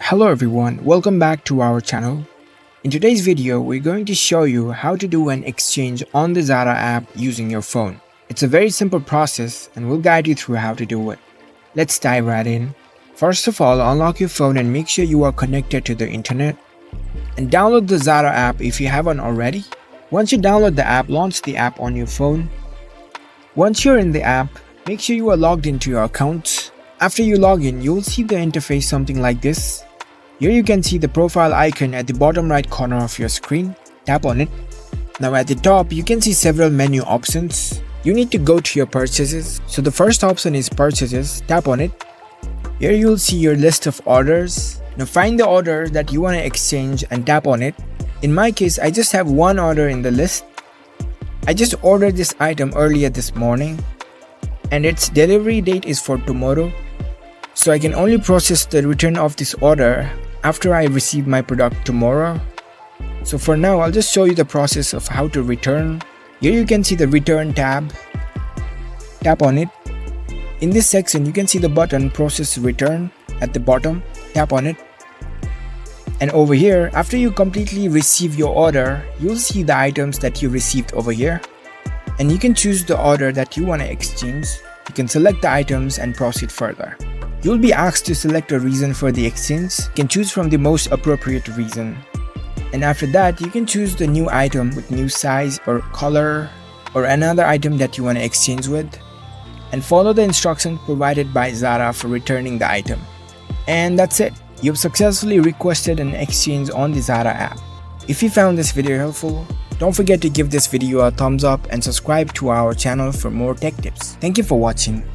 Hello everyone, welcome back to our channel. In today's video, we're going to show you how to do an exchange on the Zara app using your phone. It's a very simple process and we'll guide you through how to do it. Let's dive right in. First of all, unlock your phone and make sure you are connected to the internet. And download the Zara app if you haven't already. Once you download the app, launch the app on your phone. Once you're in the app, make sure you are logged into your account. After you log in, you'll see the interface something like this. Here you can see the profile icon at the bottom right corner of your screen. Tap on it. Now at the top, you can see several menu options. You need to go to your purchases. So the first option is purchases. Tap on it. Here you'll see your list of orders. Now find the order that you want to exchange and tap on it. In my case, I just have one order in the list. I just ordered this item earlier this morning and its delivery date is for tomorrow. So I can only process the return of this order after I receive my product tomorrow. So for now, I'll just show you the process of how to return. Here you can see the return tab. Tap on it. In this section, you can see the button process return at the bottom. Tap on it. And over here, after you completely receive your order, you'll see the items that you received over here. And you can choose the order that you want to exchange. You can select the items and proceed further. You'll be asked to select a reason for the exchange. You can choose from the most appropriate reason. And after that, you can choose the new item with new size or color or another item that you want to exchange with. And follow the instructions provided by Zara for returning the item. And that's it. You've successfully requested an exchange on the Zara app. If you found this video helpful, don't forget to give this video a thumbs up and subscribe to our channel for more tech tips. Thank you for watching.